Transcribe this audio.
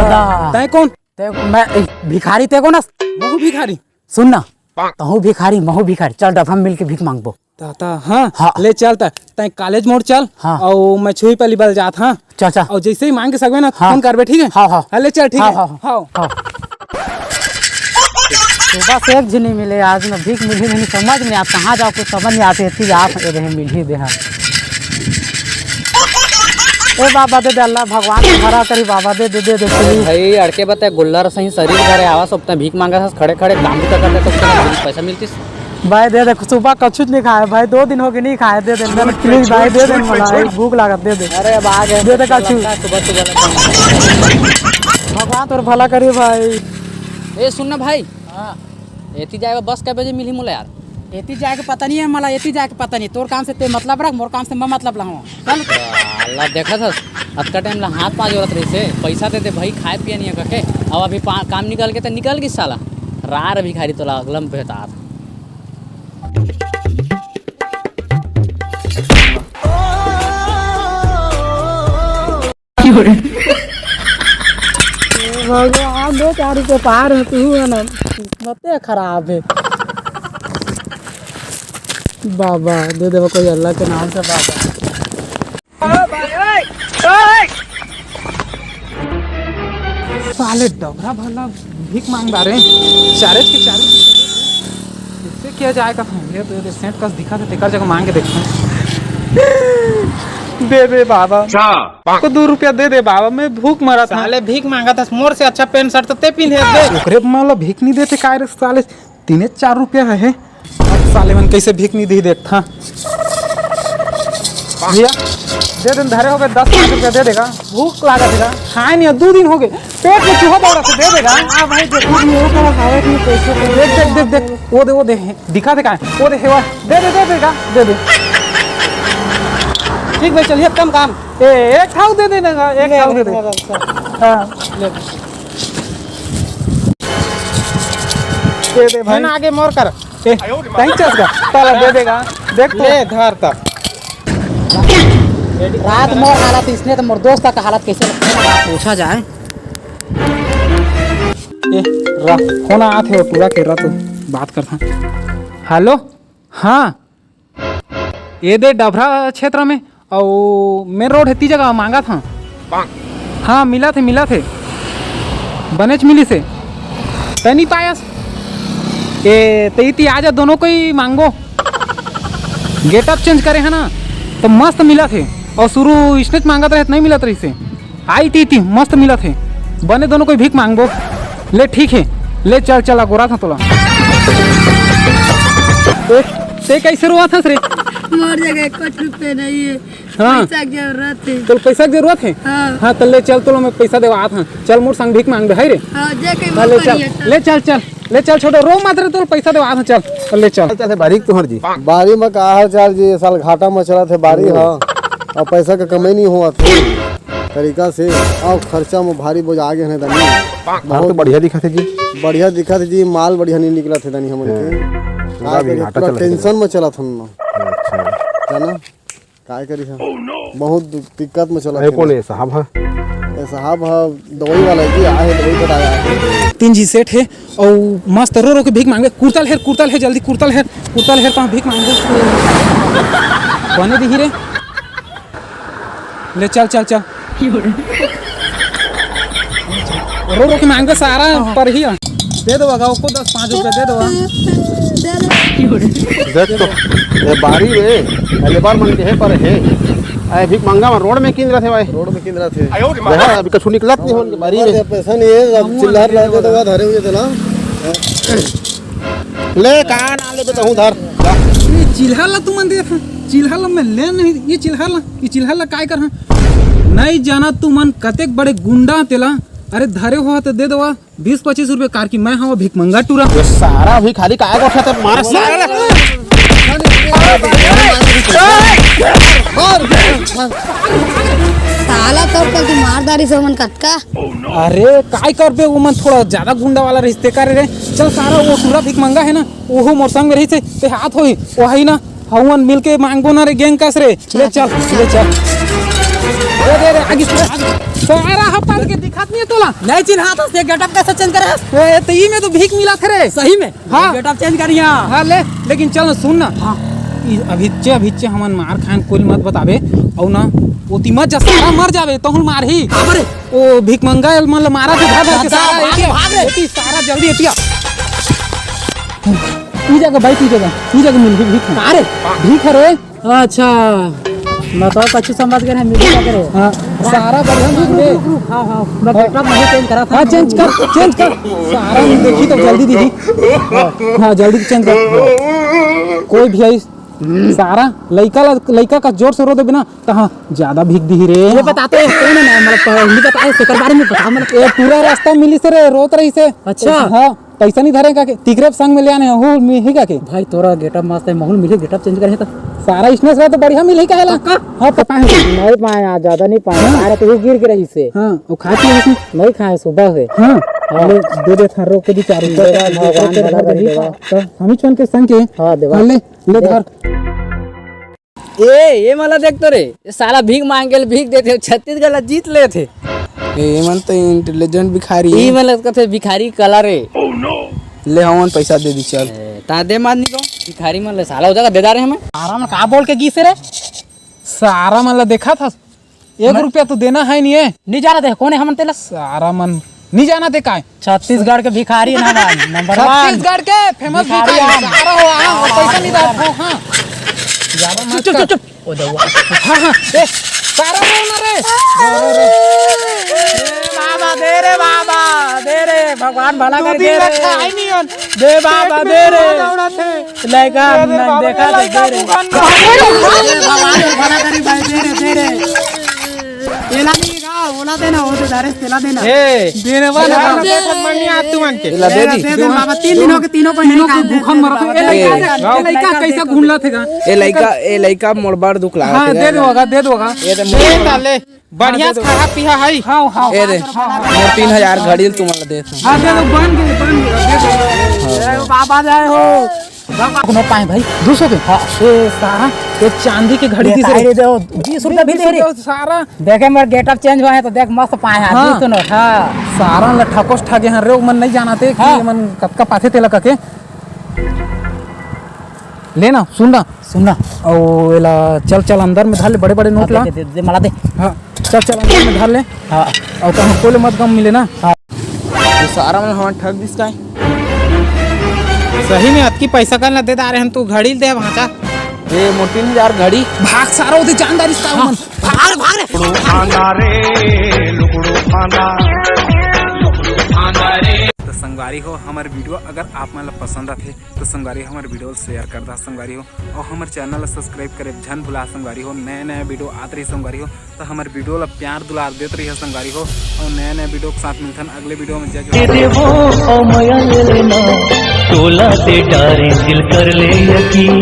तय कौन? मैं भिखारी ते को ना महू भिखारी। सुन ना, तहू भिखारी महू भिखारी, चल डफा मिल के भीख मांगबो। ताता हाँ, हाँ। ले चलता तय कॉलेज मोड़ चल। हाँ। और मैं छुई पहली बार जात। हाँ चल चल। और जैसे ही मांग के सकबे ना हाँ। फोन करबे, ठीक है? हाँ हाँ ले चल, ठीक हाँ, है? हाँ, हाँ हाँ। सुबह से एक झिनी मिले, आज में भीख मिली नहीं, समझ में आप कहाँ जाओ कुछ समझ नहीं आते थी। आप रहे मिल ही दे। ए बाबा दे दे, अल्लाह भगवान भरा करी बाबा, दे दे दे दे भाई अड़के बता गुल्लर सही शरीर घरे आवा सब भीख मांगा खड़े खड़े काम भी करते तो पैसा मिलती भाई। दे दे, सुबह कछुच नहीं खाया भाई, 2 दिन हो गए नहीं खाए। दे दे प्लीज भाई, दे दे, मलाई भूख लागत, दे दे। अरे अब आ गए, दे दे कछु, सुबह सुबह। भगवान तोर भला करी भाई। ए सुन ना भाई, एती जाएगा बस कै बजे मिली मोला यार? एती जाके पता नहीं है मला, एती जाके पता नहीं। तोर काम से ते मतलब रख, मोर काम से मैं मतलब रहा हूँ। चल अल्लाह देखा था अतका टाइम ला हाथ पाँच जरूरत रही से पैसा दे दे भाई, खाए पिए नहीं है कहे। अब अभी काम निकल के तो निकल गई साला रार भिखारी तो अगलम बेहतार। भगवान 2-4 रुपये पार है तू है ना, मते खराब है बाबा। दे दे कोई अल्लाह के नाम से बाबा। साले डबरा भला भीख मांग रहे चारेज के चारेज इससे क्या जाएगा? ये तो सेंट का दिखा था, तेकर जगह मांग के देखते। दे दे बाबा को 2 रुपया दे दे बाबा, मैं भूख मरा था। साले भीख मांगा था, मोर से अच्छा पेंट शर्ट तो ते पिन है दे। ओकरे माला भीख नहीं देते काय रे साले, 3-4 रुपया है। अब साले मन कैसे भीख नहीं दी देखता। भैया दे दे, धरे हो गए 10-5 रुपया दे देगा, भूख लगा देगा, खाए नहीं 2 दिन हो गए, पेट में चूहा दौड़ा से दे देगा। हां भाई देखो वो का खाए नहीं पैसे। देख देख देख देख, वो दे दिखा दे का वो दे हेवा, दे देगा, दे दे। ठीक भाई चलिए कम काम। एक ठाव दे देगा, एक ठाव दे दे। हां दे दे भाई, आगे मोर कर। थैंक का ताला दे देगा, देख तो ले धर तक। रात मोर हालत इसने तो मोर दोस्त का हालत कैसे पूछा जाए। फोन आते हो पूरा कह रहा तो बात करता। हेलो हाँ, ये दे डबरा क्षेत्र में और मेन रोड है ती जगह मांगा था। हाँ मिला थे बनेच मिली से तय नहीं पायस ए तई आजा, दोनों को ही मांगो। गेटअप चेंज करे है ना तो मस्त मिला थे, और शुरू इसने मांगा था नहीं मिला था, इसे आई थी मस्त मिला थे। बने दोनों को भीख मांगो। ले ठीक है, ले चल चला गोरा था तोला। ते कैसे रुआ था रे? मोर जगह कुछ रुपए नहीं है। हाँ। पैसा की जरूरत है। तो पैसा की जरूरत है? हाँ तो ले चल, तो मैं पैसा देवा था। चल मोर संग भीख मांग दे है रे। हाँ जे ले चल ले चल छोटो रो मात्र, तो पैसा देवा था। चल ले चल। बारीक तुहर जी बारी में कहा है चार जी, साल घाटा में चला थे बारी। हाँ और पैसा का कमाई नहीं हुआ था तरीका से, और खर्चा में भारी बोझ आगे है दनी। बहुत बढ़िया दिखा थे जी, बढ़िया दिखा थे जी, माल बढ़िया नहीं निकला थे दनी। हम टेंशन में चला था ना, जाना काय करी था, बहुत दिक्कत में चला। कौन है साहब? साहब दवाई वाला जी आए, दवाई बताया 3 जी सेठ है और मस्त रो के भीख मांगे। कुर्तल है जल्दी, कुर्तल है तो भीख मांगो। बने दी रे, ले चल रो के मांगे सारा पर ही दे दो गाँव को 10-5 रुपया दे दो। देख तो ये बारी वे पहले बार मांगते है पर है आए भीख मांगा में रोड में किन रहे थे भाई, रोड में किन रहे थे। देखा अभी कछु निकलत नहीं होन बारी में पैसा नहीं है, अब चिल्लार ला दे दो, धरे हुए थे ना। ले कहां ना ले बताऊं धर ये चिल्हला तुम मन देख, चिल्हला में ले नहीं, ये चिल्हला काय कर नहीं जाना तू मन कतेक बड़े गुंडा तेला। अरे धरे हो तो दे दो 20-25 रुपए कार की, मैं हाँ भीख मंगा टूरा। ये सारा भी खाली काय को उठाते मार साला। साला कब कल तू मारदारी से मन कटका। अरे काय कर बे, वो मन थोड़ा ज्यादा गुंडा वाला रिश्ते कर रे। चल सारा वो टूरा भीख मंगा है ना, वो मोर संग रही से हाथ होई वो है ना, हवन मिल के मांगबो ना रे गैंग कस रे। ले चल दे दे आगे सारा हफ्ता के दिखात नहीं है तोला नहीं चिन्हा तो से गेटअप कैसे चेंज करे? ए तो ई में तो भीख मिला थे रे सही में हाँ। गेटअप चेंज करिया। हाँ ले लेकिन चल सुन ना हाँ अभिच्चे हमन मार खान कोई मत बतावे और ना ओती मत जा सारा मर जावे तो हम मार ही ओ भीख मंगा मतलब मारा के भाग के सारा एती सारा जल्दी एतिया ई जगह भाई ई जगह मिल भीख अरे भीख रे अच्छा मैं तो कुछ समझ गए हैं मिल करे। हां सारा बढ़िया भीख दे हां हां मैं गेटअप नहीं चेंज करा था। हां चेंज कर सारा देखी तो जल्दी दीदी हां जल्दी चेंज कर कोई भी आई सारा लइका का जोर से रो दे बिना कहां ज्यादा भीख दी रे ये बताते हैं कौन है मतलब हिंदी बताए सेकर बारे में बता मतलब ये पूरा रास्ता मिली से रे रोत रही से अच्छा। हां पैसा नहीं धरेगा के तिकरे संग में ले आने हो मिलेगा के भाई तोरा गेटअप मस्त है महल मिले गेटअप चेंज करे तो सारा इसने से तो बढ़िया मिले का है हां पता है नहीं पाया ज्यादा नहीं पाया अरे तो गिर के रही से हां वो खाती है इसमें नहीं खाए सुबह से हां अरे दे थारो के भी चार भगवान भला देगा तो हम ही चन के संग के हां देवा ले धर ये मला देख तो रे ये साला भीख मांग के भीख देते छत्तीसगढ़ जीत ले थे ए मन तो इंटेलिजेंट भिखारी ई मतलब कहते भिखारी कला रे ले हमन पैसा दे दी चल ता दे मादनी को भिखारी मन ले साला हो जाएगा दे दारे हमें आराम का बोल के गीसे रे सारा मन ला देखा था 1 रुपया तो देना है नहीं है नहीं जाना दे कौन है हमन तेला सारा मन नहीं जाना दे का छत्तीसगढ़ के भिखारी ना नंबर 1 छत्तीसगढ़ के फेमस भिखारी सारा हो और पैसा नहीं दे हां ज्यादा मत चुप चुप ओ दवा हां हां ए सारा बोलना रे बाबा दे रे भगवान भला कर दे रे दे बाबा दे रे लड़का देखा दे रे भगवान भला करी भाई दे रे तेला नहीं का ओला देना हो तो डायरेक्ट तेला देना ए देने वाला मनी आ तू मन के ला दे दी दे बाबा 3 दिनों के तीनों को नहीं खा भूखन मरत ए लइका कैसा घूमला थेगा ए लइका मोड़बार दुख लगा हां दे दोगा ये तो दे डाले बढ़िया खा पिया है हां हां ए रे मोर 3000 घड़ी तुम्हारा दे हां दे दो बन गए बाबा जाए हो कोनो पाए भाई 200 के हां ए सारा ये चांदी की घड़ी दी से दे 20 रुपया भी दे रे सारा देखे मेरा गेटअप चेंज हुआ है तो देख मस्त पाए हैं हाँ। 20 नोट हां सारा ल ठकोस ठागे हन रे मन नहीं जानते कि मन कतका पाथे तेला के लेना सुनना ओ एला चल अंदर में धार ले बड़े नोट ला दे मला दे हां चल अंदर में धार ले हां और तो कोले मत गम मिले ना सारा मन हम ठग दिस का सही में अतकी पैसा का ना दे रहे हम तू घड़ी दे भाचा ए मोर 3000 घड़ी भाग सारा उधर जानदारी सा मन भाग रे तो संगवारी हो हमारे वीडियो अगर आप मन पसंद आथे तो संगवारी हमारे वीडियो शेयर कर दा संगवारी हो और हमारे चैनल सब्सक्राइब करे झन भुला संगवारी हो नए वीडियो आते रही संगवारी हो तो हमारे वीडियो ला प्यार दुलार देते रही संगवारी हो और नए वीडियो के साथ मिलते हैं अगले वीडियो में जय टोला ते डारे दिल कर ले यकीन।